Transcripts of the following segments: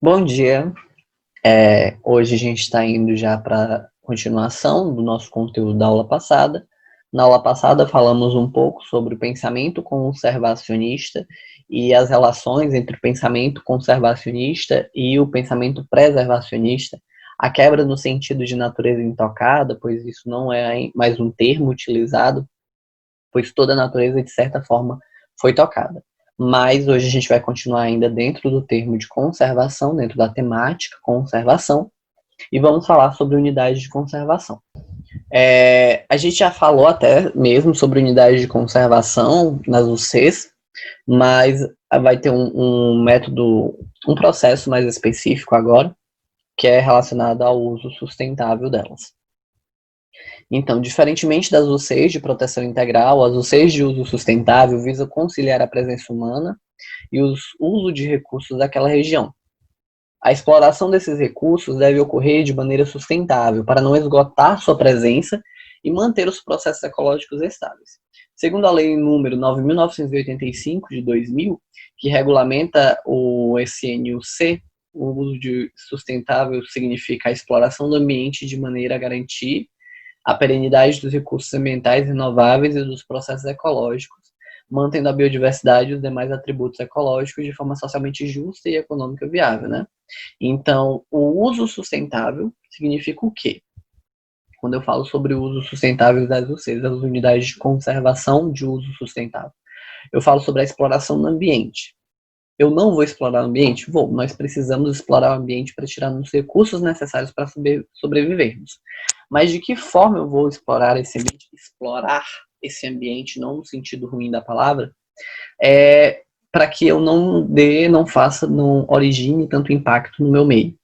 Bom dia. Hoje a gente está indo já para a continuação do nosso conteúdo da aula passada. Na aula passada falamos um pouco sobre o pensamento conservacionista e as relações entre o pensamento conservacionista e o pensamento preservacionista, a quebra no sentido de natureza intocada, pois isso não é mais um termo utilizado, pois toda a natureza, de certa forma, foi tocada. Mas hoje a gente vai continuar ainda dentro do termo de conservação, dentro da temática conservação, e vamos falar sobre unidade de conservação. A gente já falou até mesmo sobre unidade de conservação nas UCs, mas vai ter um método, um processo mais específico agora, que é relacionado ao uso sustentável delas. Então, diferentemente das UCs de proteção integral, as UCs de uso sustentável visam conciliar a presença humana e o uso de recursos daquela região. A exploração desses recursos deve ocorrer de maneira sustentável, para não esgotar sua presença e manter os processos ecológicos estáveis. Segundo a Lei número 9.985 de 2000, que regulamenta o SNUC, o uso de sustentável significa a exploração do ambiente de maneira a garantir a perenidade dos recursos ambientais renováveis e dos processos ecológicos, mantendo a biodiversidade e os demais atributos ecológicos de forma socialmente justa e econômica viável, né? Então, o uso sustentável significa o quê? Quando eu falo sobre o uso sustentável das UCs, das unidades de conservação de uso sustentável, eu falo sobre a exploração do ambiente. Eu não vou explorar o ambiente? Vou. Nós precisamos explorar o ambiente para tirar os recursos necessários para sobrevivermos. Mas de que forma eu vou explorar esse ambiente? Explorar esse ambiente, não no sentido ruim da palavra, para que eu não faça, não origine tanto impacto no meu meio.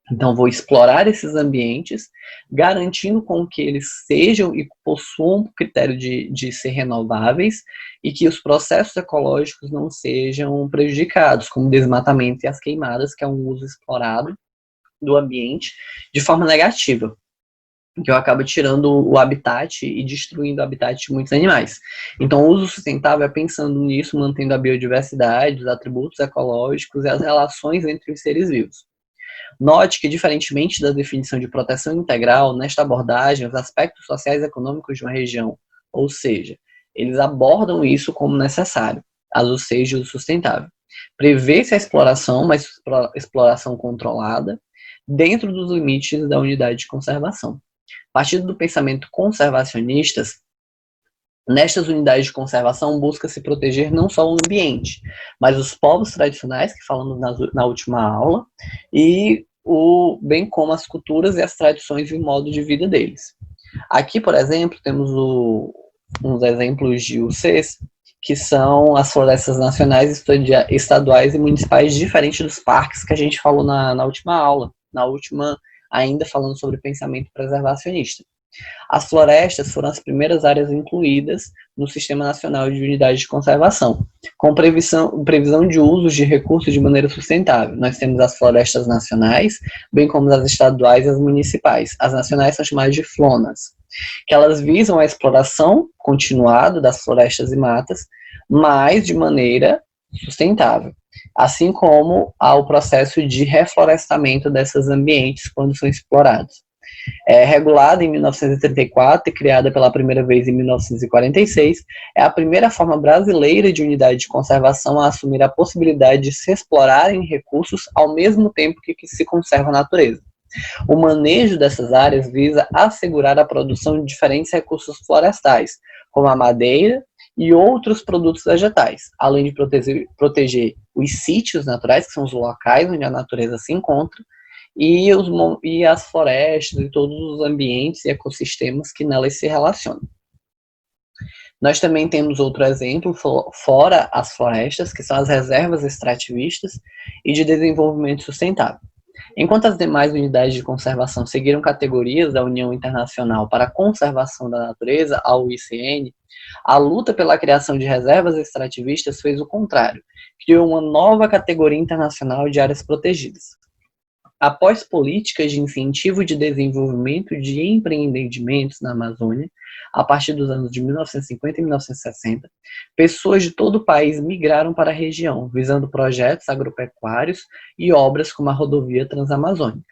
Então, vou explorar esses ambientes, garantindo com que eles sejam e possuam um critério de ser renováveis e que os processos ecológicos não sejam prejudicados, como o desmatamento e as queimadas, que é um uso explorado do ambiente de forma negativa, que eu acabo tirando o habitat e destruindo o habitat de muitos animais. Então, o uso sustentável é pensando nisso, mantendo a biodiversidade, os atributos ecológicos e as relações entre os seres vivos. Note que, diferentemente da definição de proteção integral, nesta abordagem, os aspectos sociais e econômicos de uma região, ou seja, eles abordam isso como necessário, ou seja, o sustentável. Prevê-se a exploração, mas exploração controlada, dentro dos limites da unidade de conservação. Partindo do pensamento conservacionistas, nestas unidades de conservação busca-se proteger não só o ambiente, mas os povos tradicionais, que falamos na última aula, e bem como as culturas e as tradições e o modo de vida deles. Aqui, por exemplo, temos uns exemplos de UCs, que são as florestas nacionais, estaduais e municipais, diferentes dos parques que a gente falou na última aula, na última ainda falando sobre pensamento preservacionista. As florestas foram as primeiras áreas incluídas no Sistema Nacional de Unidade de Conservação, com previsão de usos de recursos de maneira sustentável. Nós temos as florestas nacionais, bem como as estaduais e as municipais. As nacionais são chamadas de flonas, que elas visam a exploração continuada das florestas e matas, mas de maneira sustentável, assim como ao processo de reflorestamento desses ambientes quando são explorados. Regulada em 1934 e criada pela primeira vez em 1946, é a primeira forma brasileira de unidade de conservação a assumir a possibilidade de se explorarem recursos ao mesmo tempo que se conserva a natureza. O manejo dessas áreas visa assegurar a produção de diferentes recursos florestais, como a madeira e outros produtos vegetais, além de proteger os sítios naturais, que são os locais onde a natureza se encontra, e as florestas e todos os ambientes e ecossistemas que nelas se relacionam. Nós também temos outro exemplo, fora as florestas, que são as reservas extrativistas e de desenvolvimento sustentável. Enquanto as demais unidades de conservação seguiram categorias da União Internacional para a Conservação da Natureza, a UICN, a luta pela criação de reservas extrativistas fez o contrário, criou uma nova categoria internacional de áreas protegidas. Após políticas de incentivo de desenvolvimento de empreendimentos na Amazônia, a partir dos anos de 1950 e 1960, pessoas de todo o país migraram para a região, visando projetos agropecuários e obras como a rodovia Transamazônica.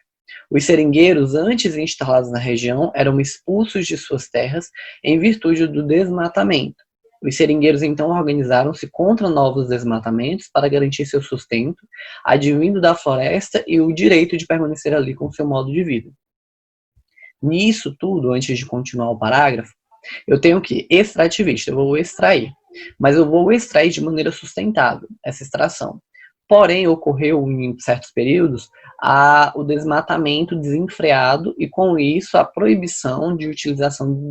Os seringueiros, antes instalados na região, eram expulsos de suas terras em virtude do desmatamento. Os seringueiros então organizaram-se contra novos desmatamentos para garantir seu sustento, advindo da floresta e o direito de permanecer ali com seu modo de vida. Nisso tudo, antes de continuar o parágrafo, eu tenho que extrativista, eu vou extrair, mas eu vou extrair de maneira sustentável essa extração. Porém, ocorreu em certos períodos o desmatamento desenfreado e, com isso, a proibição de utilização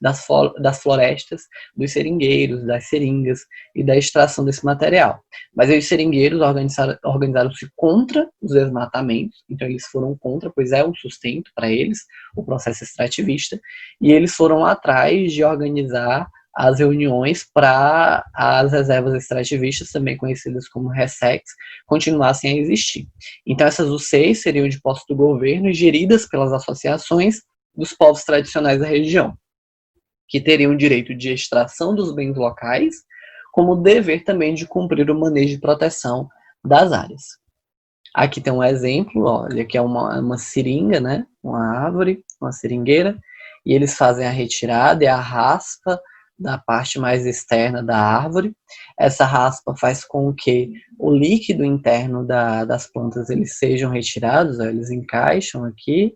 das florestas, dos seringueiros, das seringas e da extração desse material. Mas aí os seringueiros organizaram-se contra os desmatamentos, então eles foram contra, pois é um sustento para eles, o processo extrativista, e eles foram atrás de organizar as reuniões para as reservas extrativistas, também conhecidas como RESEX, continuassem a existir. Então essas UCs seriam de posse do governo e geridas pelas associações dos povos tradicionais da região, que teriam o direito de extração dos bens locais, como o dever também de cumprir o manejo e proteção das áreas. Aqui tem um exemplo, olha, que é uma seringa, né? Uma árvore, uma seringueira, e eles fazem a retirada e a raspa da parte mais externa da árvore. Essa raspa faz com que o líquido interno das plantas eles sejam retirados, eles encaixam aqui,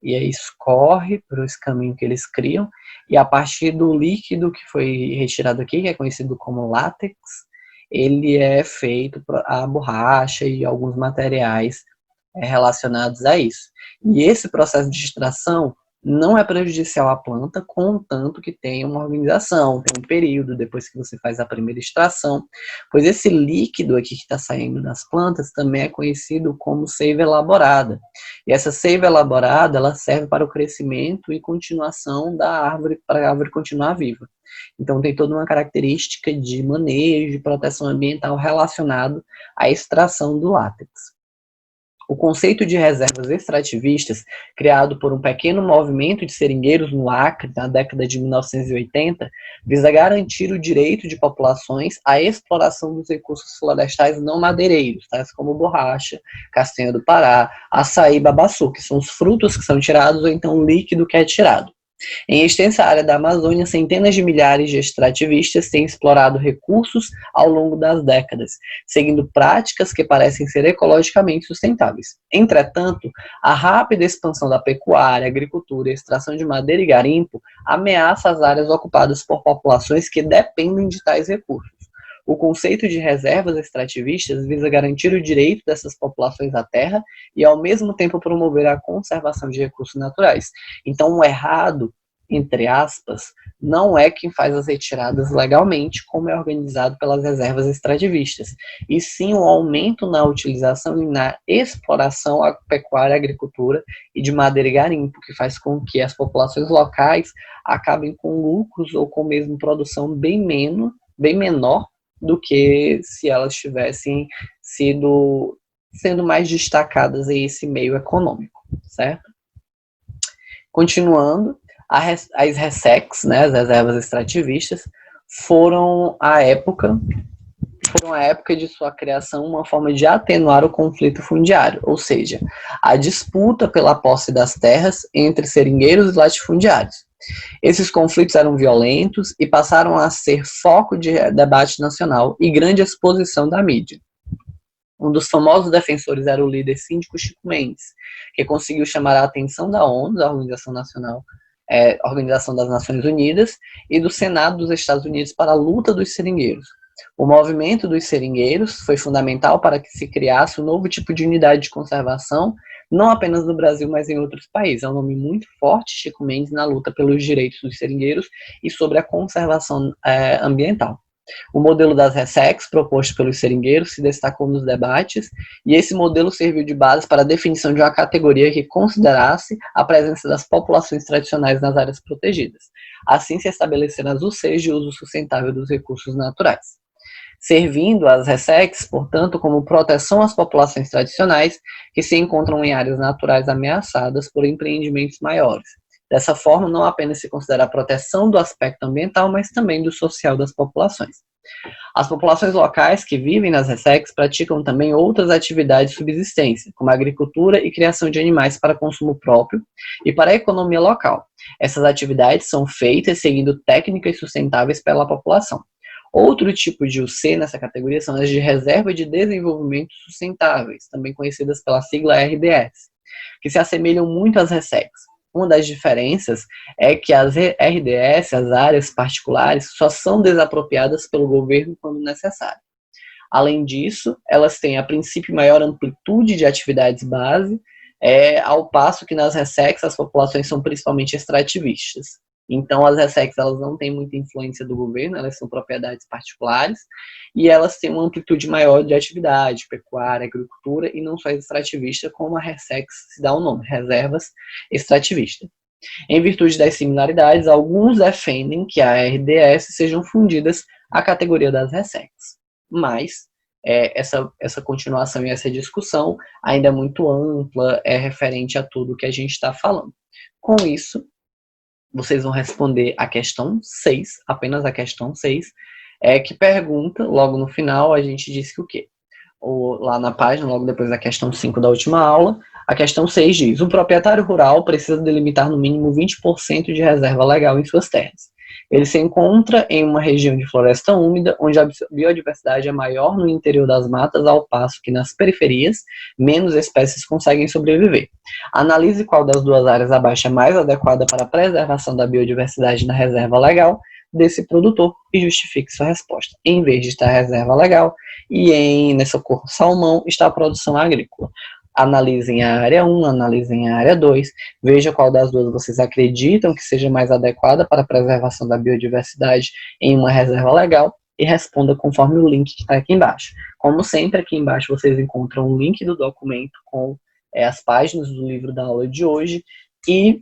e aí escorre para esse caminho que eles criam, e a partir do líquido que foi retirado aqui, que é conhecido como látex, ele é feito a borracha e alguns materiais relacionados a isso. E esse processo de extração não é prejudicial à planta, contanto que tenha uma organização, tem um período depois que você faz a primeira extração, pois esse líquido aqui que está saindo das plantas também é conhecido como seiva elaborada. E essa seiva elaborada, ela serve para o crescimento e continuação da árvore, para a árvore continuar viva. Então tem toda uma característica de manejo e proteção ambiental relacionado à extração do látex. O conceito de reservas extrativistas, criado por um pequeno movimento de seringueiros no Acre, na década de 1980, visa garantir o direito de populações à exploração dos recursos florestais não madeireiros, tais como borracha, castanha do Pará, açaí e babaçu, que são os frutos que são tirados ou então o líquido que é tirado. Em extensa área da Amazônia, centenas de milhares de extrativistas têm explorado recursos ao longo das décadas, seguindo práticas que parecem ser ecologicamente sustentáveis. Entretanto, a rápida expansão da pecuária, agricultura, extração de madeira e garimpo ameaça as áreas ocupadas por populações que dependem de tais recursos. O conceito de reservas extrativistas visa garantir o direito dessas populações à terra e, ao mesmo tempo, promover a conservação de recursos naturais. Então, o errado, entre aspas, não é quem faz as retiradas legalmente, como é organizado pelas reservas extrativistas, e sim o aumento na utilização e na exploração da pecuária, agricultura e de madeira e garimpo, que faz com que as populações locais acabem com lucros ou com mesmo produção bem menor do que se elas tivessem sendo mais destacadas em esse meio econômico, certo? Continuando, as RESEX, né, as reservas extrativistas, foram à época de sua criação uma forma de atenuar o conflito fundiário, ou seja, a disputa pela posse das terras entre seringueiros e latifundiários. Esses conflitos eram violentos e passaram a ser foco de debate nacional e grande exposição da mídia. Um dos famosos defensores era o líder síndico Chico Mendes, que conseguiu chamar a atenção da ONU, da Organização das Nações Unidas, e do Senado dos Estados Unidos para a luta dos seringueiros. O movimento dos seringueiros foi fundamental para que se criasse um novo tipo de unidade de conservação, não apenas no Brasil, mas em outros países. É um nome muito forte, Chico Mendes, na luta pelos direitos dos seringueiros e sobre a conservação ambiental. O modelo das RESEX, proposto pelos seringueiros, se destacou nos debates, e esse modelo serviu de base para a definição de uma categoria que considerasse a presença das populações tradicionais nas áreas protegidas. Assim se estabeleceram as UCs de uso sustentável dos recursos naturais. servindo as RESECs, portanto, como proteção às populações tradicionais que se encontram em áreas naturais ameaçadas por empreendimentos maiores. Dessa forma, não apenas se considera a proteção do aspecto ambiental, mas também do social das populações. As populações locais que vivem nas RESECs praticam também outras atividades de subsistência, como a agricultura e criação de animais para consumo próprio e para a economia local. Essas atividades são feitas seguindo técnicas sustentáveis pela população. Outro tipo de UC nessa categoria são as de Reserva de Desenvolvimento Sustentáveis, também conhecidas pela sigla RDS, que se assemelham muito às RESECs. Uma das diferenças é que as RDS, as áreas particulares, só são desapropriadas pelo governo quando necessário. Além disso, elas têm, a princípio, maior amplitude de atividades base, ao passo que nas RESECs as populações são principalmente extrativistas. Então, as RESECs elas não têm muita influência do governo, elas são propriedades particulares, e elas têm uma amplitude maior de atividade, pecuária, agricultura, e não só extrativista, como a RESECs se dá o nome, reservas extrativistas. Em virtude das similaridades, alguns defendem que a RDS sejam fundidas à categoria das RESECs. Mas essa continuação e essa discussão ainda é muito ampla, é referente a tudo que a gente está falando. Com isso, vocês vão responder a questão 6, apenas a questão 6, que pergunta, logo no final, a gente disse que o quê? Lá na página, logo depois da questão 5 da última aula, a questão 6 diz: o proprietário rural precisa delimitar no mínimo 20% de reserva legal em suas terras. Ele se encontra em uma região de floresta úmida, onde a biodiversidade é maior no interior das matas, ao passo que nas periferias, menos espécies conseguem sobreviver. Analise qual das duas áreas abaixo é mais adequada para a preservação da biodiversidade na reserva legal desse produtor e justifique sua resposta. Em vez de estar a reserva legal e nessa cor salmão está a produção agrícola. Analisem a área 1, analisem a área 2, veja qual das duas vocês acreditam que seja mais adequada para a preservação da biodiversidade em uma reserva legal e responda conforme o link que está aqui embaixo. Como sempre, aqui embaixo vocês encontram o link do documento com as páginas do livro da aula de hoje e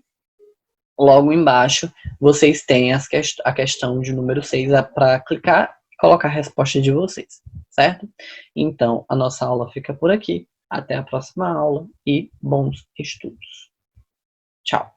logo embaixo vocês têm a questão de número 6 para clicar e colocar a resposta de vocês, certo? Então, a nossa aula fica por aqui. Até a próxima aula e bons estudos. Tchau.